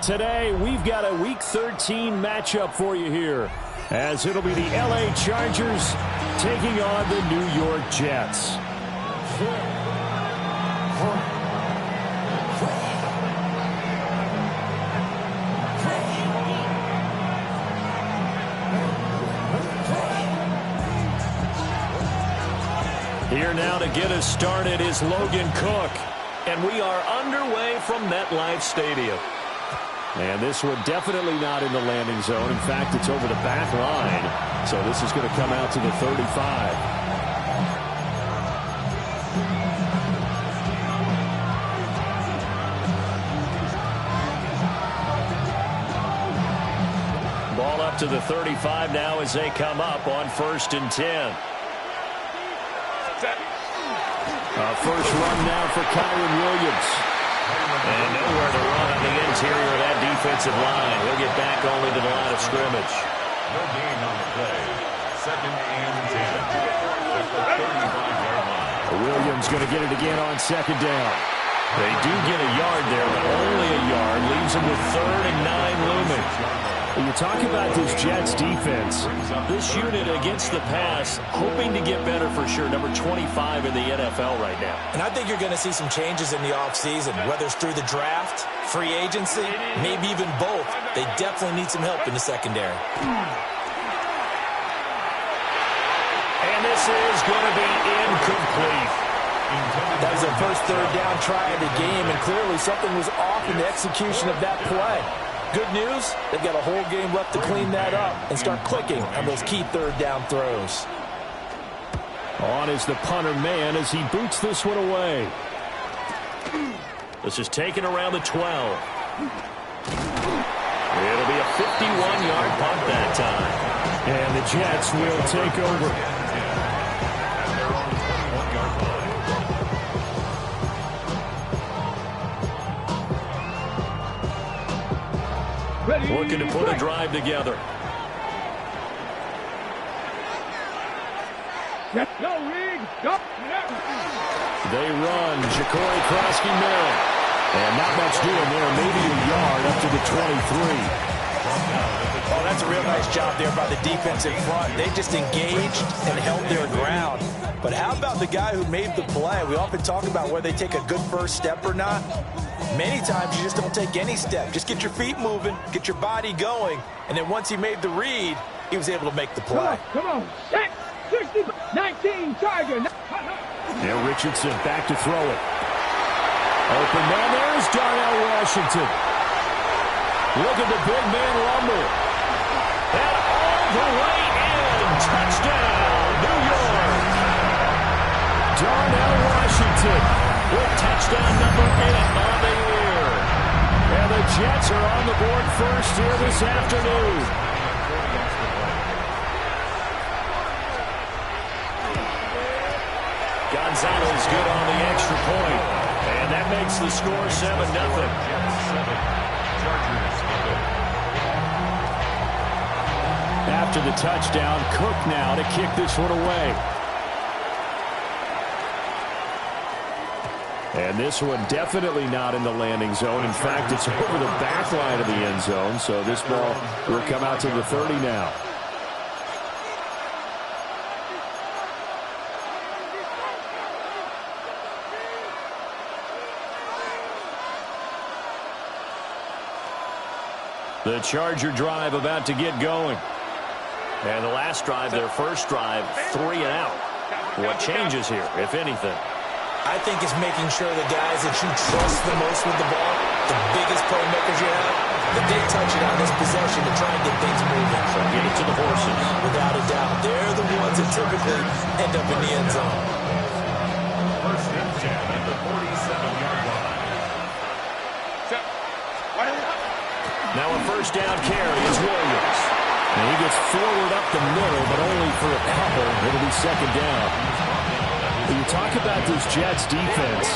today we've got a Week 13 matchup for you here, as it'll be the LA Chargers taking on the New York Jets. Here now to get us started is Logan Cook. And we are underway from MetLife Stadium. And this one definitely not in the landing zone. In fact, it's over the back line. So this is going to come out to the 35. Ball up to the 35 now as they come up on 1st and 10. First run now for Kyron Williams. And nowhere to run on the interior of that defensive line. He'll get back only to the line of scrimmage. No gain on the play. 2nd and 10. At the 35-yard line. Williams going to get it again on 2nd down. They do get a yard there, but only a yard. Leaves them with 3rd and 9 looming. When you talk about this Jets defense, this unit against the pass, hoping to get better for sure. Number 25 in the NFL right now. And I think you're going to see some changes in the offseason, whether it's through the draft, free agency, maybe even both. They definitely need some help in the secondary. And this is going to be incomplete. That was their first 3rd down try of the game, and clearly something was off in the execution of that play. Good news, they've got a whole game left to clean that up and start clicking on those key 3rd down throws. On is the punter man as he boots this one away. This is taken around the 12. It'll be a 51-yard punt that time. And the Jets will take over. Looking to put a drive together. Go, Reed. Go. They run. Ja'Cory Krosky-Merritt. And not much doing there. Maybe a yard up to the 23. Oh, that's a real nice job there by the defensive front. They just engaged and held their ground. But how about the guy who made the play? We often talk about whether they take a good first step or not. Many times you just don't take any step. Just get your feet moving, get your body going, and then once he made the read, he was able to make the play. Come on. 60, 19, Charger. Now Richardson back to throw it. Open man, there's Darnell Washington. Look at the big man rumble. And all the way in. Touchdown, New York. Darnell Washington with touchdown number 8 on the year. And the Jets are on the board first here this afternoon. Gonzalez good on the extra point. And that makes the score 7-0. After the touchdown, Cook now to kick this one away. And this one definitely not in the landing zone. In fact, it's over the back line of the end zone. So this ball will come out to the 30 now. The Charger drive about to get going. And the last drive, their first drive, 3 and out. What changes here, if anything? I think it's making sure the guys that you trust the most with the ball, the biggest playmakers you have, that they touch it on this possession to try and get things moving. So get it to the horses. Without a doubt. They're the ones that typically end up in the end zone. 1st and 10 at the 47-yard line. Now a first down carry is Williams. And he gets forward up the middle, but only for a couple. It'll be 2nd down. You talk about this Jets defense.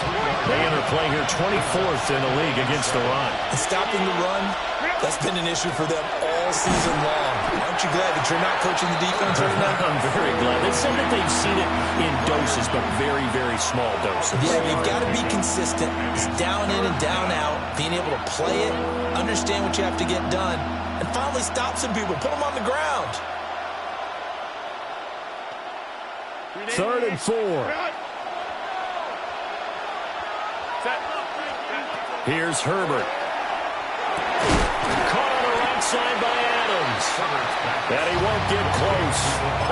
They enter play here 24th in the league against the run. And stopping the run, that's been an issue for them all season long. Aren't you glad that you're not coaching the defense right now? I'm very glad. They said that they've seen it in doses, but very, very small doses. Yeah, you've got to be consistent. It's down in and down out, being able to play it, understand what you have to get done, and finally stop some people, put them on the ground. 3rd and 4. Here's Herbert. Caught on the right side by Adams. And he won't get close.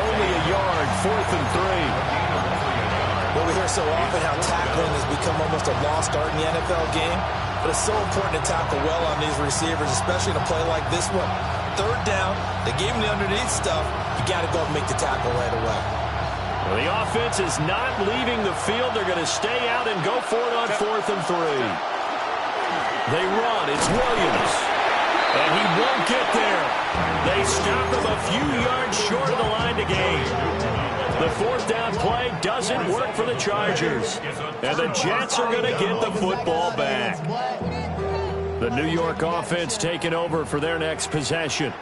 Only a yard, 4th and 3. Well, we hear so often how tackling has become almost a lost art in the NFL game. But it's so important to tackle well on these receivers, especially in a play like this one. 3rd down, they gave him the underneath stuff. You got to go and make the tackle right away. Well, the offense is not leaving the field. They're going to stay out and go for it on 4th and 3. They run. It's Williams. And he won't get there. They stop him a few yards short of the line to gain. The 4th down play doesn't work for the Chargers. And the Jets are going to get the football back. The New York offense taking over for their next possession.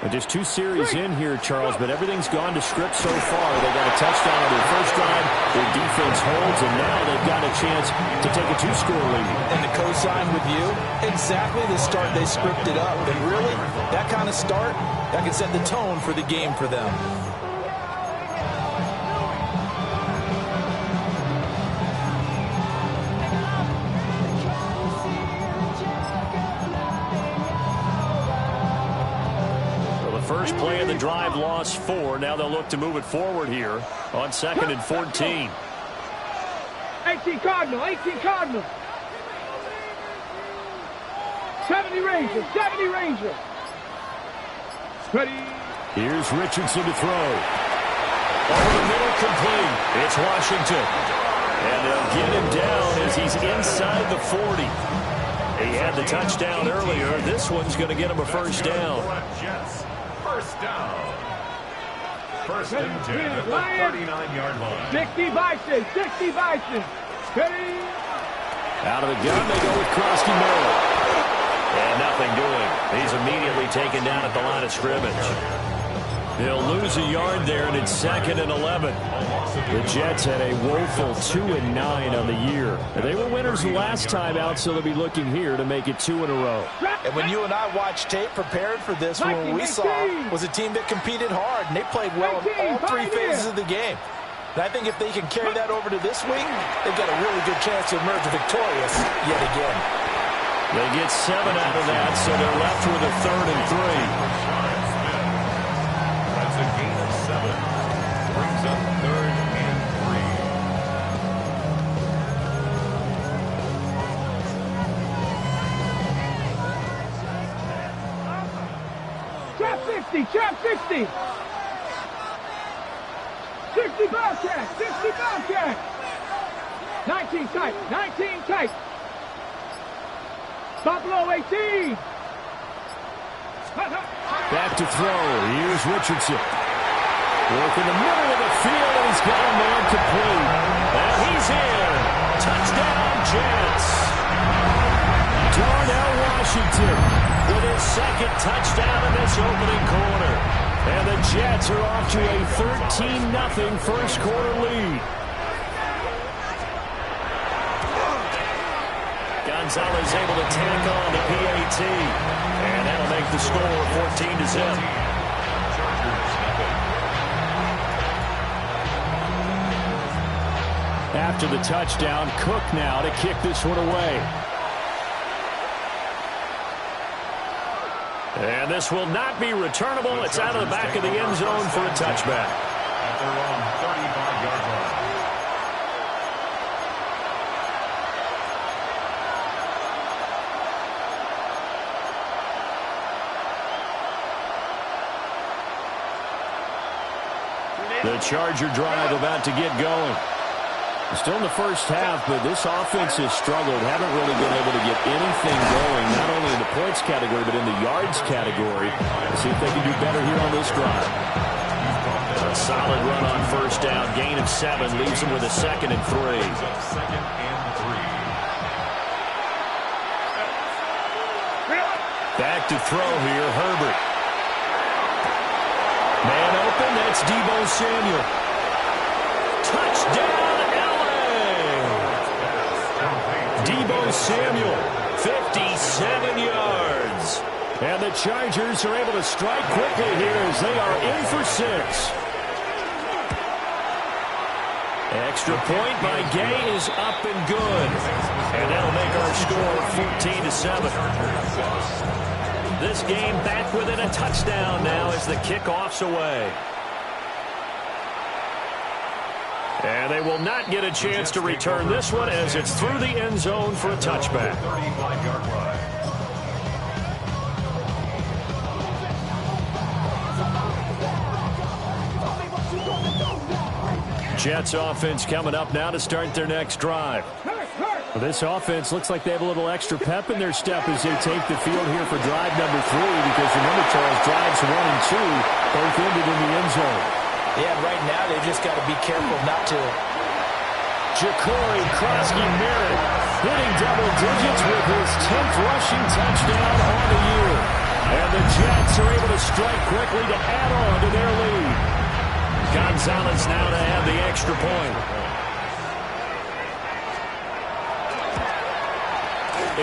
And just 2 series in here, Charles, but everything's gone to script so far. They got a touchdown on their first drive. Their defense holds, and now they've got a chance to take a 2-score lead. And to co-sign with you, exactly the start they scripted up. And really, that kind of start, that can set the tone for the game for them. First play of the drive, lost 4. Now they'll look to move it forward here on 2nd and 14. 18 Cardinal, 18 Cardinal. 70 Ranger, 70 Ranger. Ready. Here's Richardson to throw. Over the middle, complete. It's Washington. And they'll get him down as he's inside the 40. He had the touchdown earlier. This one's going to get him a first down. First down. 1st and 10 at the 39-yard line. 60 Bison, 60 Bison. Ready. Out of the gun, they go with Krosky Miller. And nothing doing. He's immediately taken down at the line of scrimmage. They'll lose a yard there, and it's 2nd and 11. The Jets had a woeful 2-9 on the year. They were winners the last time out, so they'll be looking here to make it 2 in a row. And when you and I watched tape prepared for this one, what we saw was a team that competed hard, and they played well in all 3 phases of the game. And I think if they can carry that over to this week, they've got a really good chance to emerge victorious yet again. They get 7 out of that, so they're left with a 3rd and 3. That's a gain of 7. Brings up 3rd and 3. Trap 60, trap 60. 60 Bobcat, 60 Bobcat. 19 tight, 19 tight. Buffalo 18. Back to throw. Here's Richardson. Work in the middle of the field, and he's got a man complete. And he's in. Touchdown, Jets. Darnell Washington with his 2nd touchdown in this opening quarter. And the Jets are off to a 13-0 first quarter lead. Gonzalez able to tack on the PAT. And that'll make the score 14-0. After the touchdown, Cook now to kick this one away. And this will not be returnable. It's out of the back of the end zone for a touchback. At their own 35-yard line. The Charger drive about to get going. Still in the first half, but this offense has struggled. Haven't really been able to get anything going, not only in the points category, but in the yards category. Let's see if they can do better here on this drive. A solid run on first down. Gain of 7 leaves him with a 2nd and 3. Second and 3. Back to throw here, Herbert. Man open, that's Deebo Samuel. Touchdown, LA! Deebo Samuel, 57 yards. And the Chargers are able to strike quickly here as they are in for 6. Extra point by Gay is up and good. And that'll make our score 14-7. This game back within a touchdown now as the kickoff's away. And they will not get a chance to return this one as it's through the end zone for a touchback. 35-yard line. Jets offense coming up now to start their next drive. Well, this offense looks like they have a little extra pep in their step as they take the field here for drive number 3, because remember, Charles, drives 1 and 2 both ended in the end zone. Yeah, right now they just got to be careful not to. Ja'Cory Krosky-Merritt hitting double digits with his 10th rushing touchdown on the year. And the Jets are able to strike quickly to add on to their lead. Gonzalez now to have the extra point.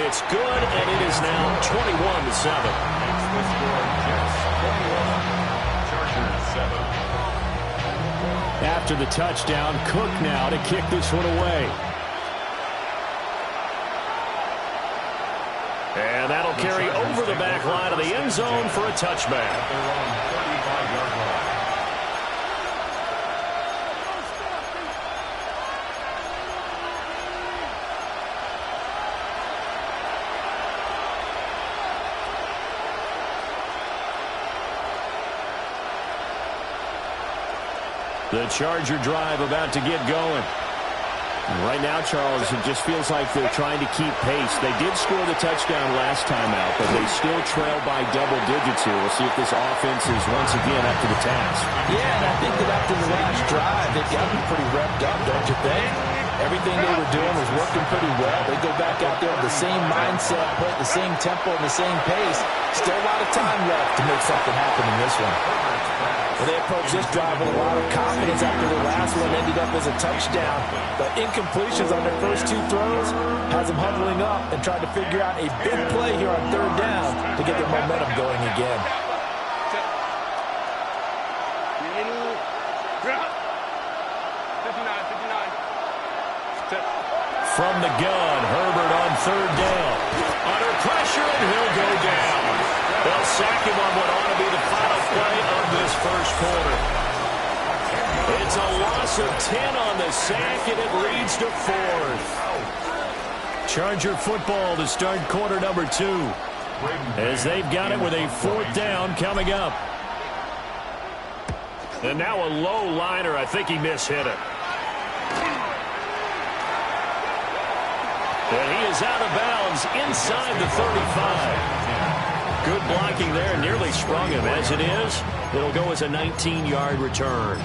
It's good, and it is now 21-7. Makes the score Jets 21, Chargers 7. After the touchdown, Cook now to kick this one away. And that'll carry over the back line of the end zone for a touchback. At their own 35-yard line. The Charger drive about to get going. Right now, Charles, it just feels like they're trying to keep pace. They did score the touchdown last time out, but they still trail by double digits here. We'll see if this offense is once again up to the task. Yeah, and I think that after the last drive, they've got to be pretty revved up, don't you think? Everything they were doing was working pretty well. They go back out there with the same mindset, put the same tempo and the same pace. Still a lot of time left to make something happen in this one. Well, they approached this drive with a lot of confidence after the last one ended up as a touchdown. But incompletions on their first 2 throws has them huddling up and trying to figure out a big play here on 3rd down to get their momentum going again. From the gun, Herbert on 3rd down. Under pressure, and he'll go down. They'll sack him on what ought to be the final play of this first quarter. It's a loss of 10 on the sack, and it leads to 4th. Charger football to start quarter number 2. As they've got it with a 4th down coming up. And now a low liner. I think he mishit it. And he is out of bounds inside the 35. Good blocking there, nearly sprung him. As it is, it'll go as a 19-yard return.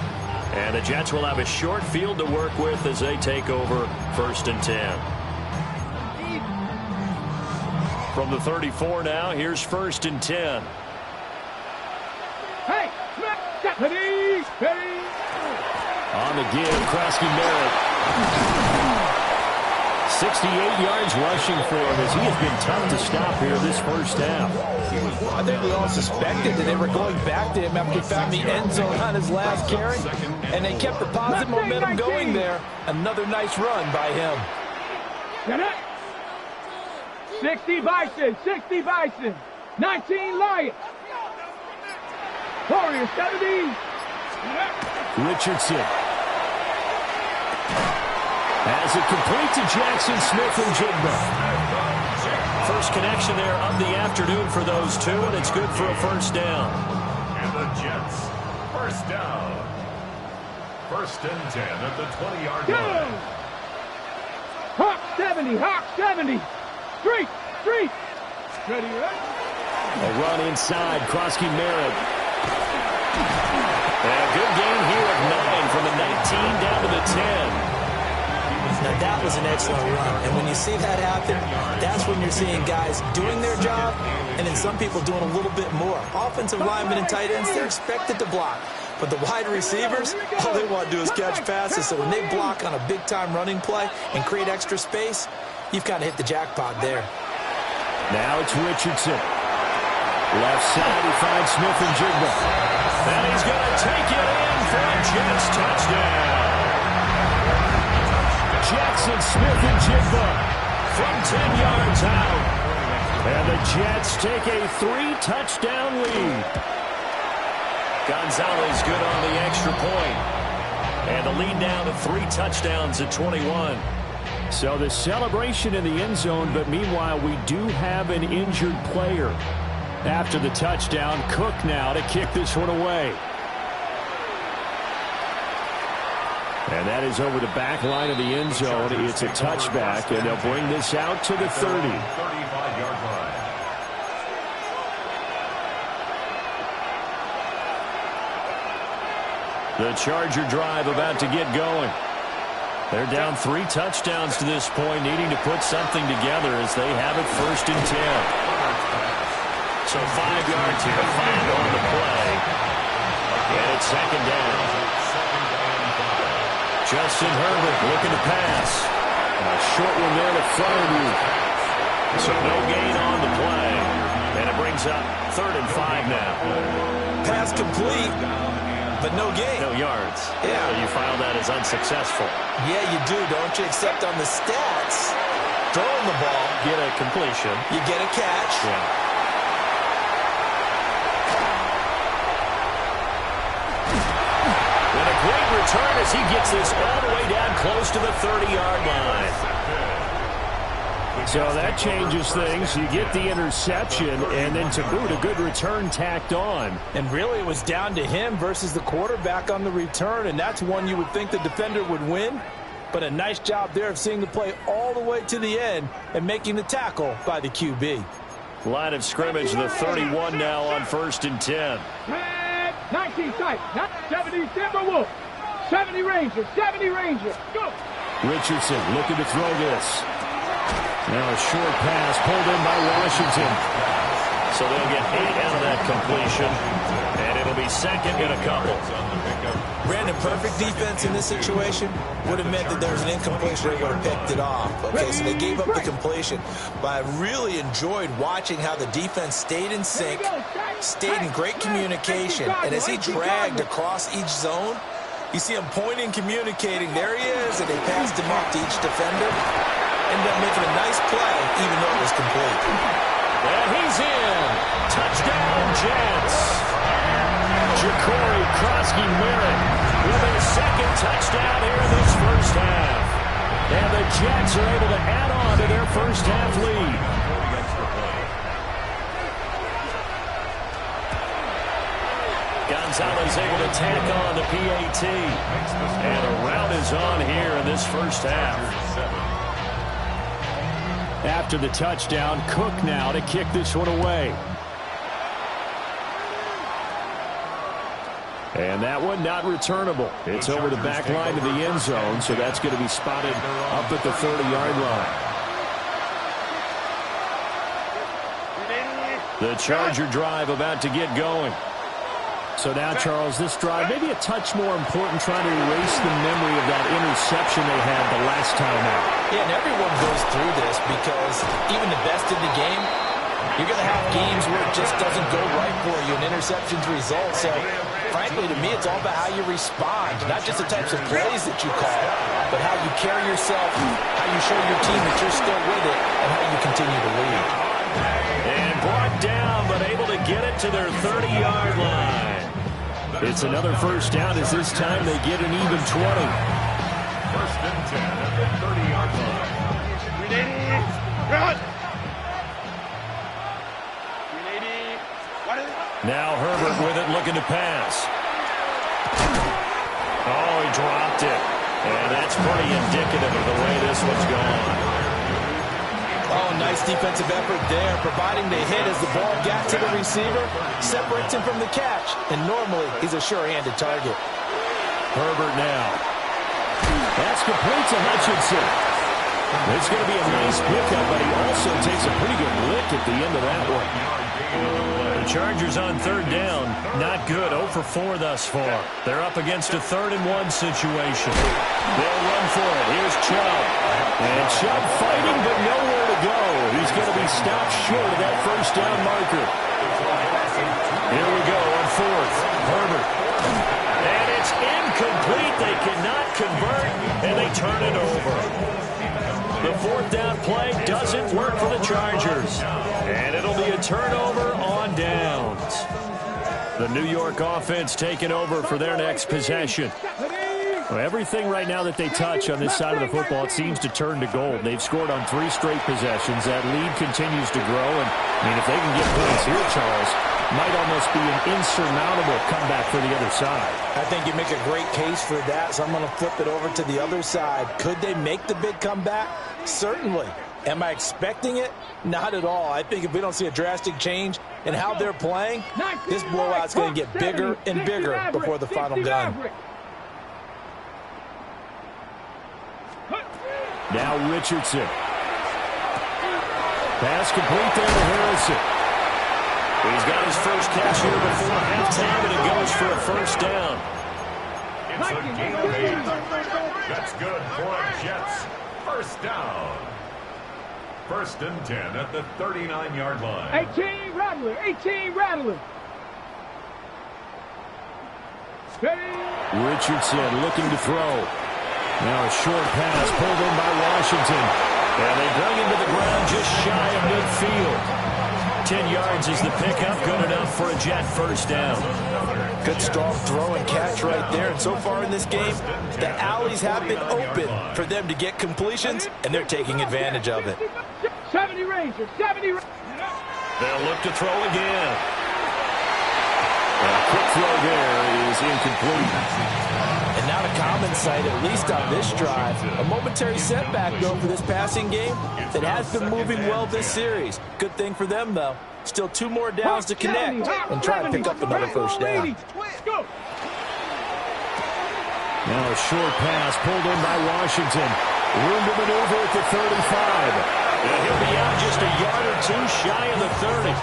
And the Jets will have a short field to work with as they take over 1st and 10. From the 34 now, here's 1st and 10. Hey, deputy, hey. On the give, Krosky-Merritt. 68 yards rushing for him as he has been tough to stop here this first half. I think we all suspected that they were going back to him after he found the end zone on his last carry, and they kept the positive momentum going there. Another nice run by him. 60 Bison, 60 Bison, 19 Lions. Warriors 70. Richardson has it complete to Jackson Smith and Jigba. First connection there of the afternoon for those two, and it's good for a 1st down. And the Jets, 1st down. 1st and 10 at the 20-yard line. Hawk 70, Hawk 70. Street, street. Ready, right? A run inside, Krosky-Merritt. And a good gain here of 9 from the 19 down to the 10. Now, that was an excellent run. And when you see that happen, that's when you're seeing guys doing their job and then some people doing a little bit more. Offensive linemen and tight ends, they're expected to block. But the wide receivers, all they want to do is catch passes. So when they block on a big-time running play and create extra space, you've kind of hit the jackpot there. Now it's Richardson. Left side, he finds Smith and Jigba. And he's going to take it in for a Jets touchdown. Jets and Smith and Jigba from 10 yards out. And the Jets take a 3-touchdown lead. Gonzalez good on the extra point. And the lead down to 3 touchdowns at 21. So the celebration in the end zone, but meanwhile we do have an injured player. After the touchdown, Cook now to kick this one away. And that is over the back line of the end zone. It's a touchback, and they'll bring this out to the 30. 35-yard line. The Charger drive about to get going. They're down 3 touchdowns to this point, needing to put something together as they have it 1st and 10. So 5 yards here to find on the play. And it's 2nd down. Justin Herbert looking to pass. And a short one there to Freiermuth. So no gain on the play. And it brings up 3rd and 5 now. Pass complete, but no gain. No yards. Yeah. So you file that as unsuccessful. Yeah, you do, don't you? Except on the stats, throwing the ball, Get a completion. you get a catch. Yeah. And a great return as he gets this all the way down close to the 30-yard line. So that changes things. You get the interception, and then to boot, a good return tacked on. And really, it was down to him versus the quarterback on the return, and that's one you would think the defender would win. But a nice job there of seeing the play all the way to the end and making the tackle by the QB. Line of scrimmage, the 31 now on 1st and 10. 19 sight, 70 Timberwolves, 70 Rangers, 70 Rangers, go! Richardson looking to throw this. Now a short pass pulled in by Washington. So they'll get 8 out of that completion. And it'll be 2nd and a couple. Brandon, perfect defense in this situation would have meant that there was an incompletion. They would have picked it off. Okay, so they gave up the completion. But I really enjoyed watching how the defense stayed in sync, stayed in great communication. And as he dragged across each zone, you see him pointing, communicating. There he is, and they passed him off to each defender. Ended up making a nice play, even though it was complete. And he's in. Touchdown, Jets. Ja'Cory Krosky-Merritt with a 2nd touchdown here in this 1st half. And the Jets are able to add on to their 1st half lead. Gonzalez able to tack on the PAT. And a rout is on here in this 1st half. After the touchdown, Cook now to kick this one away. And that one not returnable. It's over the back line of the end zone, so that's going to be spotted up at the 30-yard line. The Charger drive about to get going. So now, Charles, this drive maybe a touch more important, trying to erase the memory of that interception they had the last time out. Yeah, and everyone goes through this because even the best in the game, you're going to have games where it just doesn't go right for you, and interceptions result. So, frankly, to me, it's all about how you respond, not just the types of plays that you call, but how you carry yourself, how you show your team that you're still with it, and how you continue to lead. And brought down, but able to get it to their 30-yard line. It's another 1st down as this time they get an even 20. 1st and 10 at the 30-yard line. Now Herbert with it, looking to pass. Oh, he dropped it. And that's pretty indicative of the way this one's gone. Oh, nice defensive effort there, providing the hit as the ball got to the receiver, separates him from the catch, and normally he's a sure-handed target. Herbert now. That's complete to Hutchinson. It's going to be a nice pickup, but he also takes a pretty good lick at the end of that one. The Chargers on third down. Not good. 0 for 4 thus far. They're up against a 3rd-and-1 situation. They'll run for it. Here's Chubb. And Chubb fighting, but nowhere to go. He's going to be stopped short of that first down marker. Here we go on 4th. Herbert. And it's incomplete. They cannot convert, and they turn it over. The 4th down play doesn't work for the Chargers. And it'll be a turnover on downs. The New York offense taking over for their next possession. Well, everything right now that they touch on this side of the football, it seems to turn to gold. They've scored on 3 straight possessions. That lead continues to grow. And, I mean, if they can get points here, Charles, might almost be an insurmountable comeback for the other side. I think you make a great case for that, so I'm going to flip it over to the other side. Could they make the big comeback? Certainly. Am I expecting it? Not at all. I think if we don't see a drastic change in how they're playing, this blowout's going to get bigger and bigger before the final gun. Now Richardson. Pass complete there to Harrison. He's got his first catch here before halftime, and it goes for a first down. It's a gain of 8. That's good for a Jets. First down. 1st and 10 at the 39-yard line. 18 Rattler. 18 Rattler. Richardson looking to throw. Now a short pass pulled in by Washington. And they bring him to the ground just shy of midfield. 10 yards is the pickup. Good enough for a Jet first down. Good strong throw and catch right there. And so far in this game, the alleys have been open for them to get completions, and they're taking advantage of it. 70 Rangers. 70 Rangers. They'll look to throw again. A quick throw there is incomplete. And not a common sight, at least on this drive. A momentary setback, though, for this passing game that has been moving well this series. Good thing for them, though. Still 2 more downs to connect and try and pick up another first down. Now a short pass pulled in by Washington. Room to maneuver at the 35. And he'll be out just a yard or 2 shy of the 30.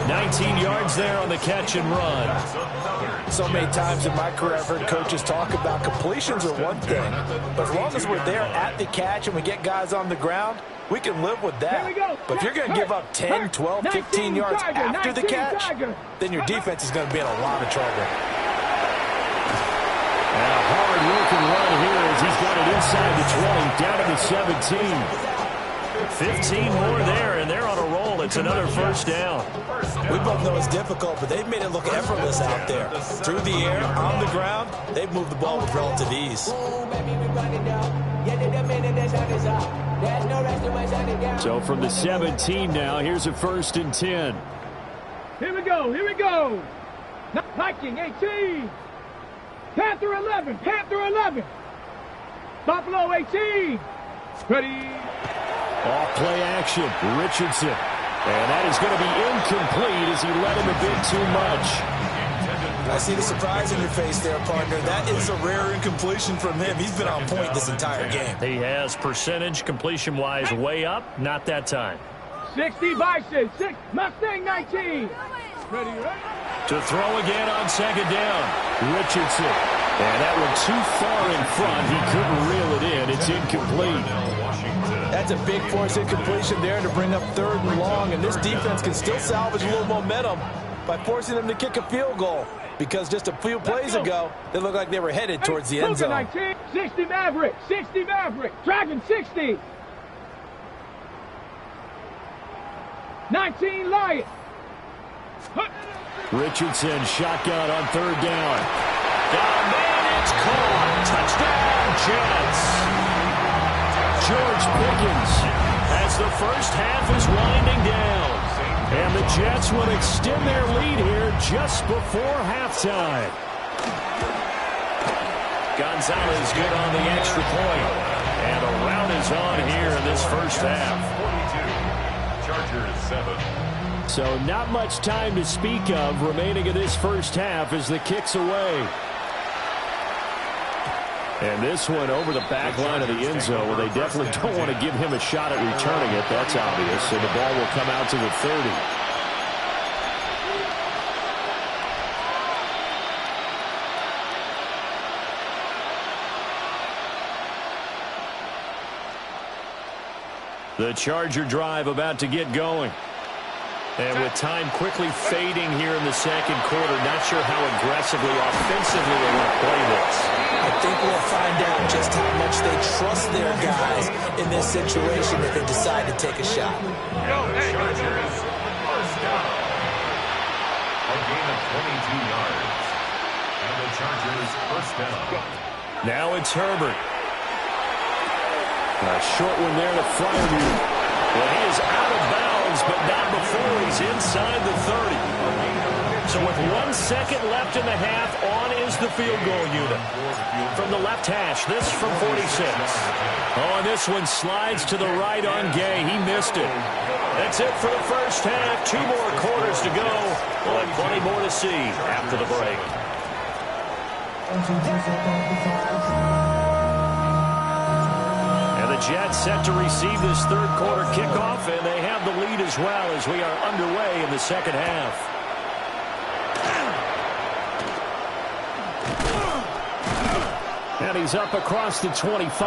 19 yards there on the catch and run. So many times in my career I've heard coaches talk about completions are one thing, but as long as we're there at the catch and we get guys on the ground, we can live with that. But if you're going to give up 10, 12, 15 yards after the catch, then your defense is going to be in a lot of trouble. And a hard-working run here as he's got it inside the 20, down to the 17. 15 more there, and they're on a roll. It's another first down. We both know it's difficult, but they've made it look effortless out there. Through the air, on the ground, they've moved the ball with relative ease. So from the 17 now, here's a 1st and 10. Here we go. Here we go. Viking 18. Panther 11. Panther 11. Buffalo 18. Ready. Off play action, Richardson. And that is going to be incomplete as he let him a bit too much. I see the surprise in your face there, partner. That is a rare incompletion from him. He's been on point this entire game. He has percentage completion-wise way up, not that time. 60 Bison, 6 Mustang 19. Ready. To throw again on 2nd down, Richardson. And that one too far in front. He couldn't reel it in. It's incomplete. That's a big force incompletion there to bring up 3rd and long, and this defense can still salvage a little momentum by forcing them to kick a field goal, because just a few plays ago, they looked like they were headed towards the end zone. 60 Maverick, 60 Maverick, Dragon 60. 19 Lion. Richardson shotgun on 3rd down. Got a man, it's caught. Touchdown, Jets. George Pickens as the first half is winding down. And the Jets will extend their lead here just before halftime. Gonzalez good on the extra point. And a rout is on here in this first half. 27. So not much time to speak of remaining in this first half as the kick's away. And this one over the back line of the end zone. Well, they definitely don't want to give him a shot at returning it. That's obvious. And the ball will come out to the 30. The Charger drive about to get going. And with time quickly fading here in the second quarter, not sure how aggressively, offensively they want to play this. I think we'll find out just how much they trust their guys in this situation if they decide to take a shot. And the Chargers first down. A gain of 22 yards. And the Chargers first down. Now it's Herbert. A short one there to Fryermuth. Well, he is out of bounds, but not before he's inside the 30. So with 1 second left in the half, on is the field goal unit. From the left hash, this from 46. Oh, and this one slides to the right on Gay. He missed it. That's it for the first half. 2 more quarters to go. We'll have plenty more to see after the break. Jets set to receive this third quarter kickoff, and they have the lead as well as we are underway in the second half. And he's up across the 25.